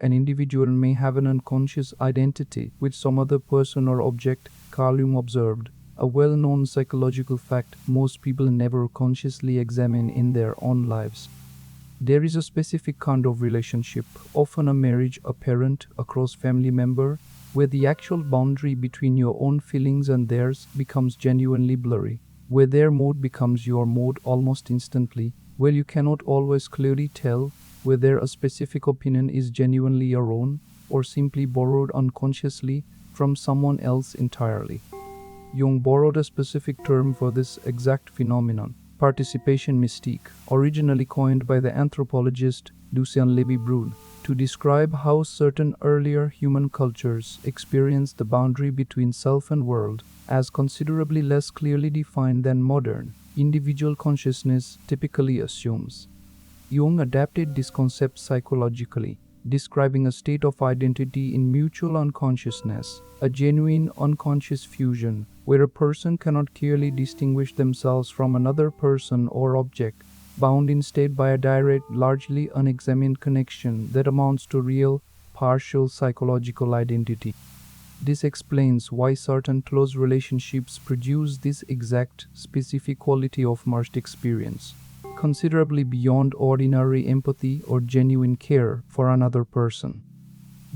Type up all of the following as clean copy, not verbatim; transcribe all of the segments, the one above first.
An individual may have an unconscious identity with some other person or object, Carl Jung observed, a well-known psychological fact most people never consciously examine in their own lives. There is a specific kind of relationship, often a marriage, a parent, a close family member, where the actual boundary between your own feelings and theirs becomes genuinely blurry, where their mode becomes your mode almost instantly, where you cannot always clearly tell whether a specific opinion is genuinely your own or simply borrowed unconsciously from someone else entirely. Jung borrowed a specific term for this exact phenomenon, participation mystique, originally coined by the anthropologist Lucien Lévy-Bruhl, to describe how certain earlier human cultures experienced the boundary between self and world as considerably less clearly defined than modern individual consciousness typically assumes. Jung adapted this concept psychologically, describing a state of identity in mutual unconsciousness, a genuine unconscious fusion where a person cannot clearly distinguish themselves from another person or object, bound instead by a direct, largely unexamined connection that amounts to real, partial psychological identity. This explains why certain close relationships produce this exact, specific quality of merged experience, considerably beyond ordinary empathy or genuine care for another person.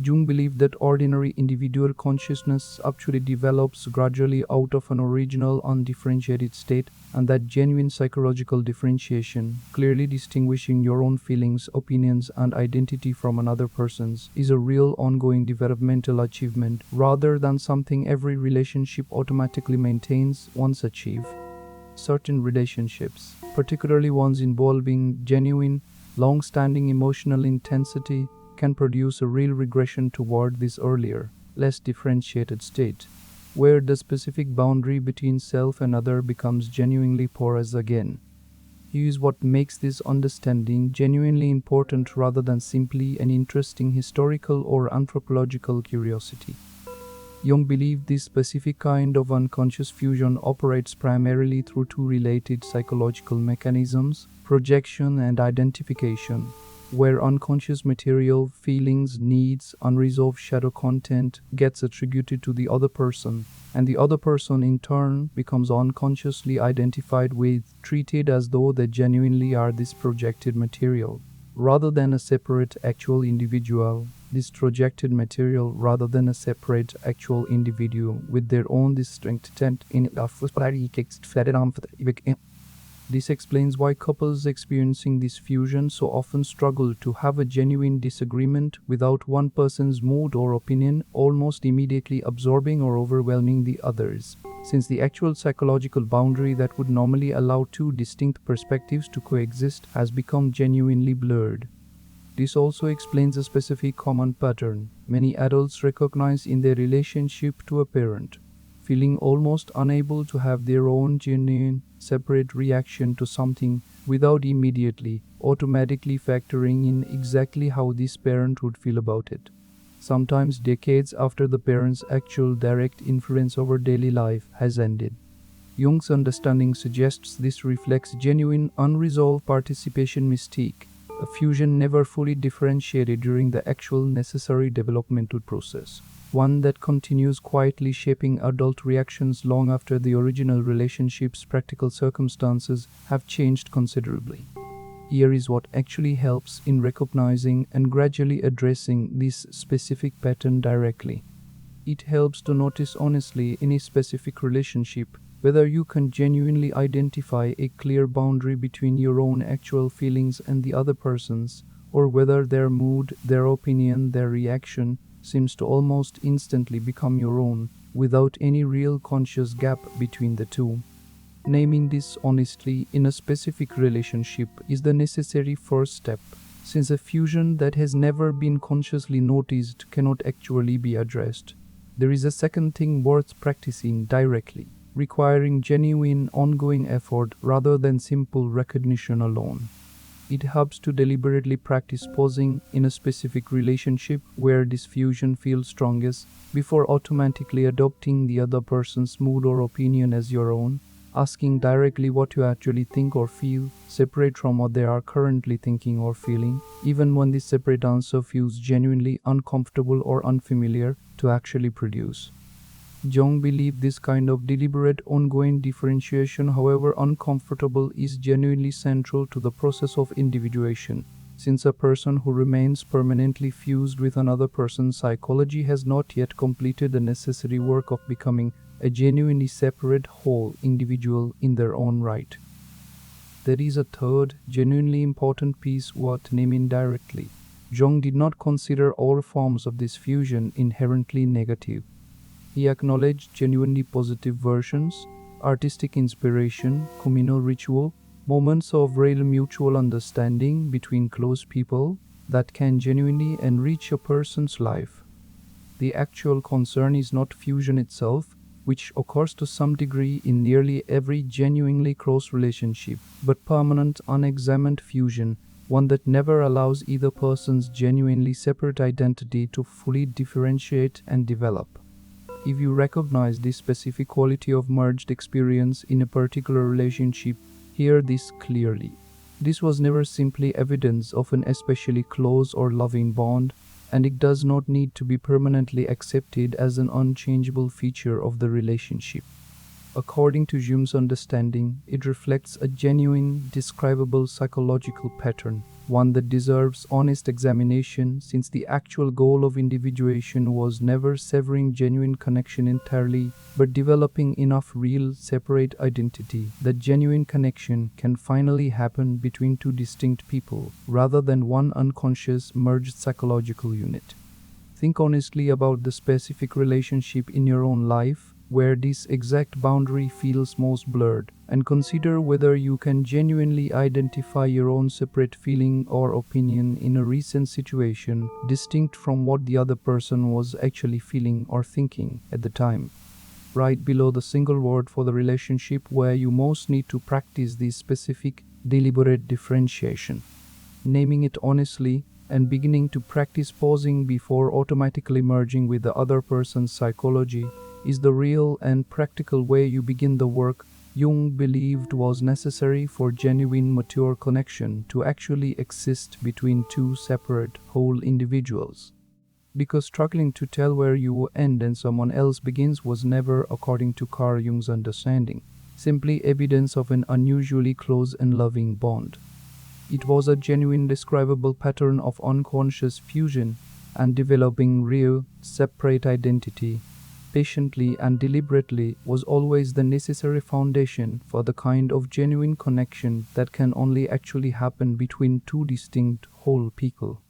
Jung believed that ordinary individual consciousness actually develops gradually out of an original undifferentiated state, and that genuine psychological differentiation, clearly distinguishing your own feelings, opinions, and identity from another person's, is a real ongoing developmental achievement rather than something every relationship automatically maintains once achieved. Certain relationships, particularly ones involving genuine, long-standing emotional intensity, can produce a real regression toward this earlier, less differentiated state, where the specific boundary between self and other becomes genuinely porous again. Here is what makes this understanding genuinely important rather than simply an interesting historical or anthropological curiosity. Jung believed this specific kind of unconscious fusion operates primarily through two related psychological mechanisms, projection and identification, where unconscious material, feelings, needs, unresolved shadow content gets attributed to the other person, and the other person in turn becomes unconsciously identified with, treated as though they genuinely are this projected material, rather than a separate actual individual. This projected material rather than a separate actual individual with their own distinct intent in This explains why couples experiencing this fusion so often struggle to have a genuine disagreement without one person's mood or opinion almost immediately absorbing or overwhelming the others, since the actual psychological boundary that would normally allow two distinct perspectives to coexist has become genuinely blurred. This also explains a specific common pattern many adults recognize in their relationship to a parent, feeling almost unable to have their own genuine, separate reaction to something without immediately, automatically factoring in exactly how this parent would feel about it, sometimes decades after the parent's actual direct influence over daily life has ended. Jung's understanding suggests this reflects genuine, unresolved participation mystique, a fusion never fully differentiated during the actual necessary developmental process, one that continues quietly shaping adult reactions long after the original relationship's practical circumstances have changed considerably. Here is what actually helps in recognizing and gradually addressing this specific pattern directly. It helps to notice honestly in a specific relationship whether you can genuinely identify a clear boundary between your own actual feelings and the other person's, or whether their mood, their opinion, their reaction seems to almost instantly become your own, without any real conscious gap between the two. Naming this honestly in a specific relationship is the necessary first step, since a fusion that has never been consciously noticed cannot actually be addressed. There is a second thing worth practicing directly, requiring genuine, ongoing effort rather than simple recognition alone. It helps to deliberately practice pausing in a specific relationship where this fusion feels strongest before automatically adopting the other person's mood or opinion as your own, asking directly what you actually think or feel, separate from what they are currently thinking or feeling, even when this separate answer feels genuinely uncomfortable or unfamiliar to actually produce. Jung believed this kind of deliberate, ongoing differentiation, however uncomfortable, is genuinely central to the process of individuation, since a person who remains permanently fused with another person's psychology has not yet completed the necessary work of becoming a genuinely separate, whole individual in their own right. There is a third, genuinely important piece worth naming directly. Jung did not consider all forms of this fusion inherently negative. He acknowledged genuinely positive versions, artistic inspiration, communal ritual, moments of real mutual understanding between close people that can genuinely enrich a person's life. The actual concern is not fusion itself, which occurs to some degree in nearly every genuinely close relationship, but permanent, unexamined fusion, one that never allows either person's genuinely separate identity to fully differentiate and develop. If you recognize this specific quality of merged experience in a particular relationship, hear this clearly. This was never simply evidence of an especially close or loving bond, and it does not need to be permanently accepted as an unchangeable feature of the relationship. According to Jung's understanding, it reflects a genuine, describable psychological pattern, one that deserves honest examination, since the actual goal of individuation was never severing genuine connection entirely, but developing enough real, separate identity that genuine connection can finally happen between two distinct people, rather than one unconscious, merged psychological unit. Think honestly about the specific relationship in your own life where this exact boundary feels most blurred, and consider whether you can genuinely identify your own separate feeling or opinion in a recent situation distinct from what the other person was actually feeling or thinking at the time. Right below the single word for the relationship where you most need to practice this specific, deliberate differentiation. Naming it honestly and beginning to practice pausing before automatically merging with the other person's psychology is the real and practical way you begin the work Jung believed was necessary for genuine mature connection to actually exist between two separate whole individuals. Because struggling to tell where you end and someone else begins was never, according to Carl Jung's understanding, simply evidence of an unusually close and loving bond. It was a genuine describable pattern of unconscious fusion, and developing real, separate identity patiently and deliberately was always the necessary foundation for the kind of genuine connection that can only actually happen between two distinct whole people.